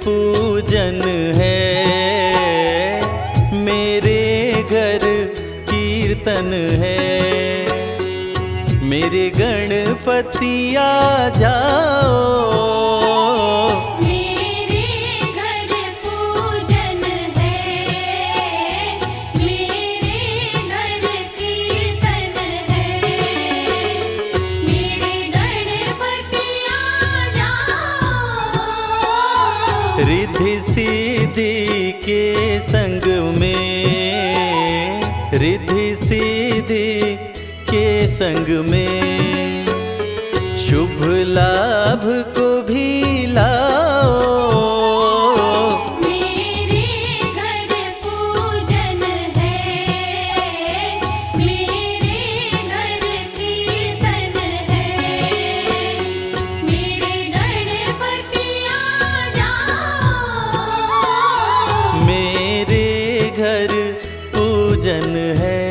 पूजन है, मेरे घर कीर्तन है, मेरे गणपति आ जाओ, रिद्धि सिद्धि के संग में, रिद्धि सिद्धि के संग में, शुभ लाभ को भी लाओ। मेरे घर पूजन है, मेरे घर कीर्तन है, मेरे गणपति आ जाओ। मेरे घर पूजन है।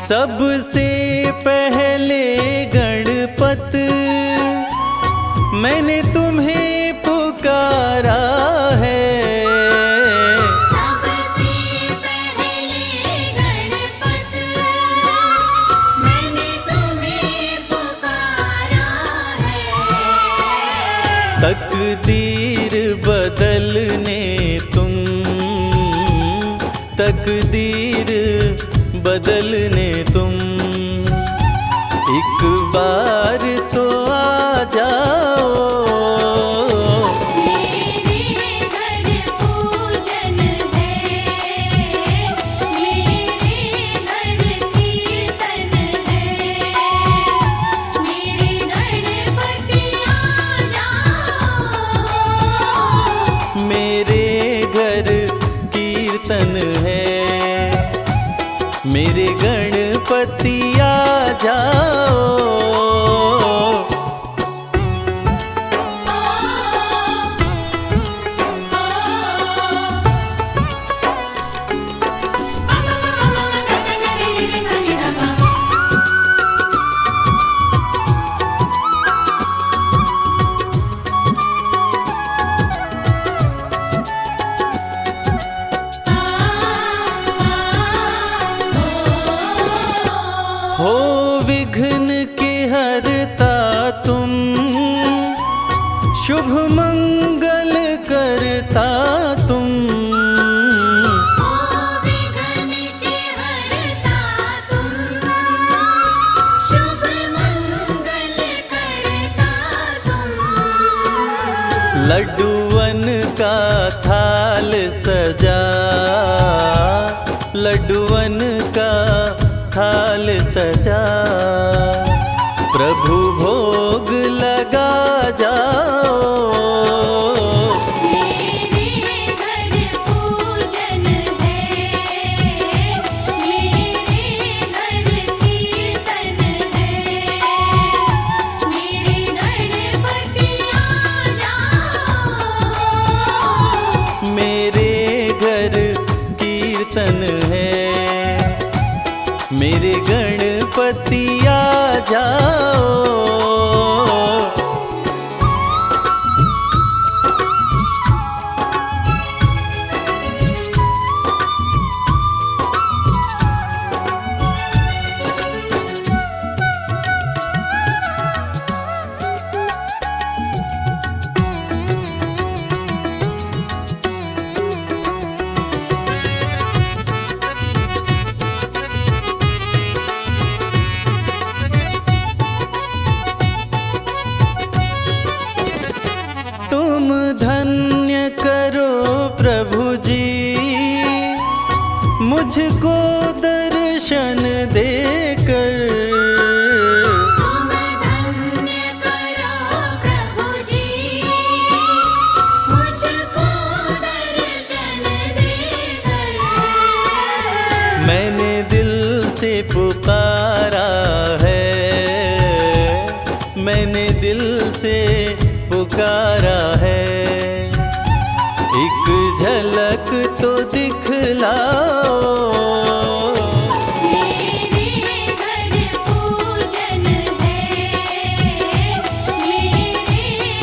सबसे पहले गणपत मैंने तुम्हें पुकारा है। सबसे पहले गणपत मैंने तुम्हें पुकारा है। तकदीर बदलने तुम, तकदीर बदलने तुम, एक बार तो आ जाओ। मेरे घर पूजन है, मेरे घर कीर्तन है, मेरे गणपति आ जाओ। मेरे घर कीर्तन है, मेरे गणपति आ जाओ। हो विघ्न के हरता तुम, शुभ मंगल करता तुम। ओ विघ्न के हरता तुम, शुभ मंगल करता तुम। लड्डुअन का थाल सजा, लड्डुअन का थाल सजा, प्रभु भोग लगा जाओ। मेरे घर पूजन है, मेरे घर कीर्तन है, मेरे गणपति आ जाओ। मेरे घर कीर्तन है, मेरे गणपति आ जाओ। तुम धन्य करो प्रभु जी, मुझको दर्शन देकर। तुम धन्य करो प्रभु जी, मुझको दर्शन देकर। मैंने दिल से पुकारा है, मैंने दिल से पुकारा है, एक झलक तो दिखलाओ। मेरे घर पूजन है, मेरे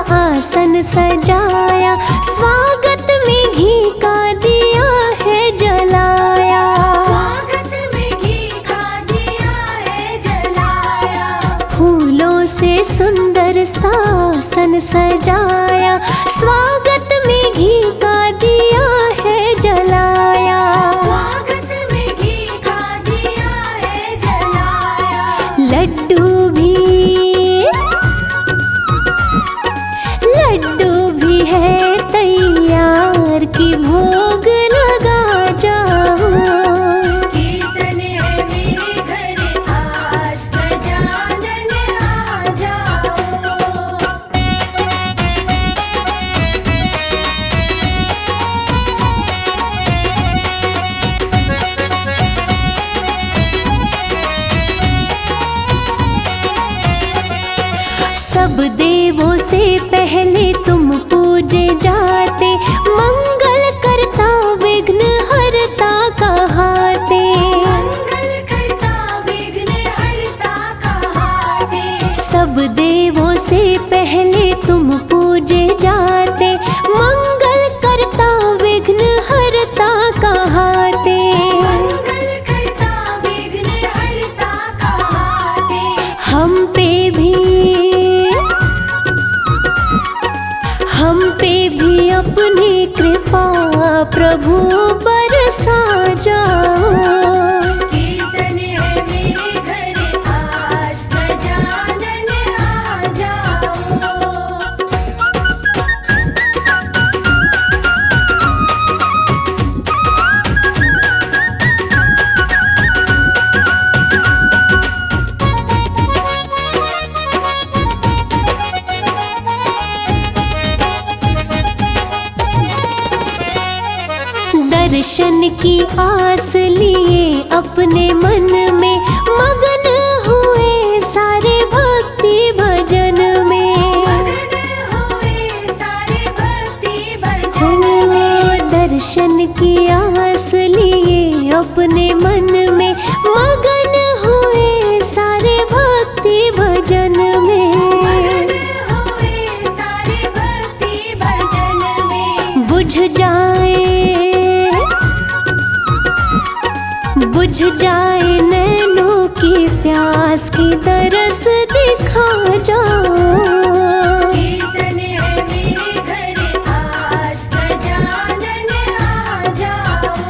आसन सजाया, स्वागत में घी का दिया है जलाया। स्वागत में घी का दिया है जलाया। फूलों से सुंदर सा आसन सजाया, स्वागत में घी का दिया है जलाया। स्वागत में घी का दिया है जलाया। लड्डू भी है तैयार की भोग लगा जाओ। कीर्तन है मेरे घर आज, गजानन आ जाओ। सब देवों से पहले तुम पूजे जाते, मंगल करता विघ्न हरता कहाते। मंगल करता विघ्न हरता कहाते। सब देवों से पहले तुम पूजे जाते, मंगल करता विघ्न हरता कहाते। मंगल करता विघ्न हरता कहाते। हम पे भी अपनी कृपा प्रभु बरसा जाओ। कीर्तन है मेरे घर आज, गजानन आ जाओ। दर्शन की आस लिए अपने मन में मगन हुए सारे भक्ति भजन में। मगन हुए सारे भक्ति भजन में। दर्शन की आस लिए अपने मन में मगन हुए सारे भक्ति भजन में। मगन हुए सारे भक्ति भजन में। बुझ जाए नैनों की प्यास की तरस दिखा जाओ। कीर्तन है मेरे घर आज, गजानन आ जाओ।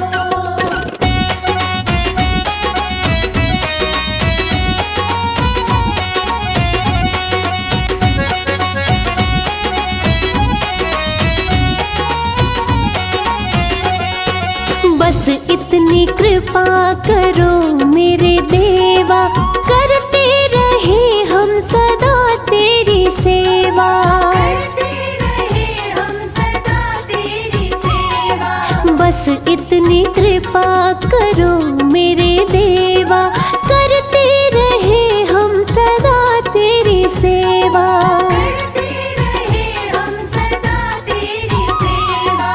बस इतनी कृपा करो मेरे देवा, करते रहे हम सदा तेरी सेवा। करते रहे हम सदा तेरी सेवा। बस इतनी कृपा करो मेरे देवा, करते रहे हम सदा तेरी सेवा। करते रहे हम सदा तेरी सेवा।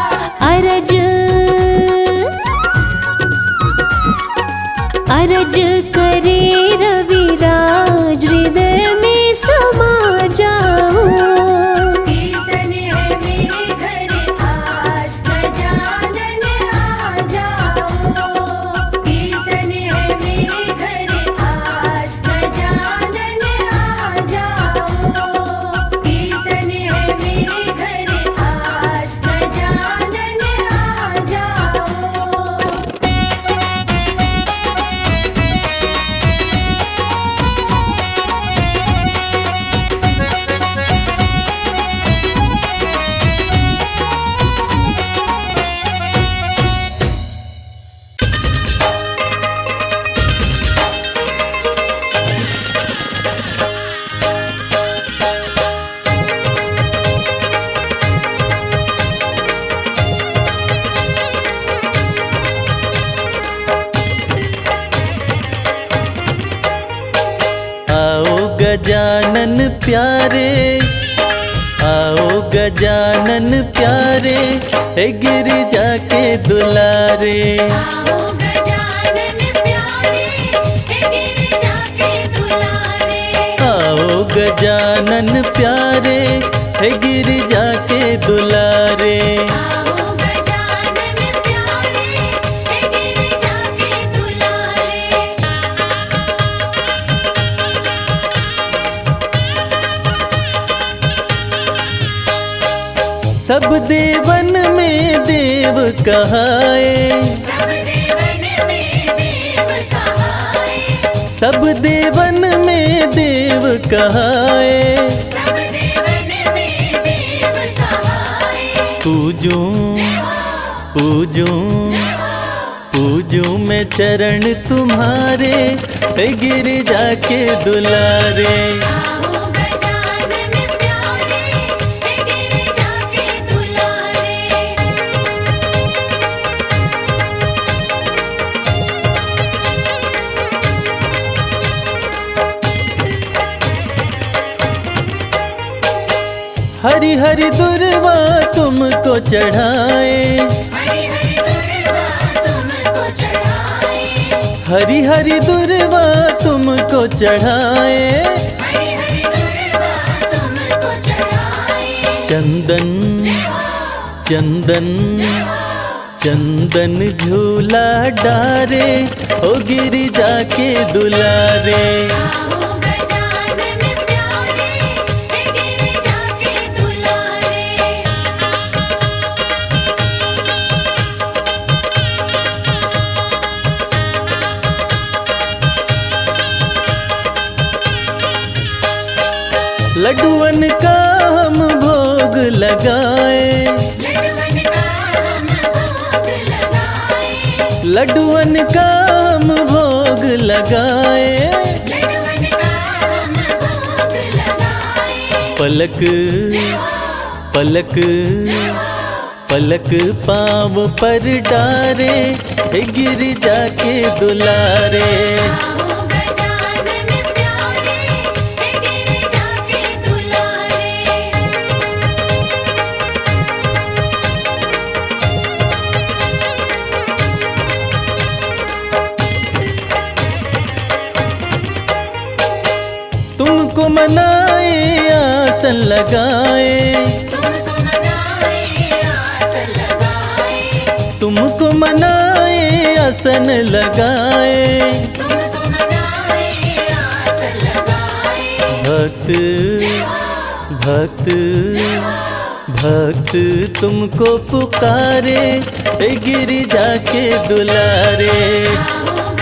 अरज करे रविराज, हृदय में समा जाओ। कीर्तन है मेरे घर आज, गजानन आ जाओ। कीर्तन है मेरे घर आज, गजानन आ जाओ। कीर्तन है मेरे घर आज, गजानन आ जाओ। गजानन प्यारे, आओ गजानन प्यारे, हे गिरिजा के दुलारे। आओ गजानन प्यारे, हे गिरिजा के दुलारे। आओ गजानन प्यारे, हे गिरिजा के दुलारे। आओ गजानन प्यारे, हे गिरिजा के दुलारे। सब देवन में देव कहाए, सब देवन में देव कहाए, सब देवन में देव कहाए। सब देवन में देव कहाए। पूजूं पूजूं पूजूं मैं चरण तुम्हारे, हे गिरिजा के दुलारे। आओ गजानन प्यारे, हे गिरिजा के दुलारे। हरि हरि दुर्वा तुमको चढ़ाए, हरि हरि दुर्वा तुमको चढ़ाए, हरि हरि दुर्वा तुमको चढ़ाए। हरि हरि दुर्वा तुमको चढ़ाए। चंदन चंदन चंदन झूला डारे, ओ गिरिजा के दुलारे। आओ गजानन प्यारे, हे गिरिजा के दुलारे। लड्डुअन का हम भोग लगाए, लड्डुअन का हम भोग लगाए, लड्डुअन का हम भोग लगाए। लड्डुअन का हम भोग लगाए। पलक पलक पलक पाँव पर डारे, हे गिरिजा के दुलारे। आओ गजानन प्यारे, हे गिरिजा के दुलारे। तुमको मनाए आसन लगाए, तुमको मनाए आसन लगाए, तुमको मनाए आसन लगाए। तुमको मनाए आसन लगाए। भक्त भक्त भक्त तुमको पुकारे, हे गिरिजा के दुलारे। आओ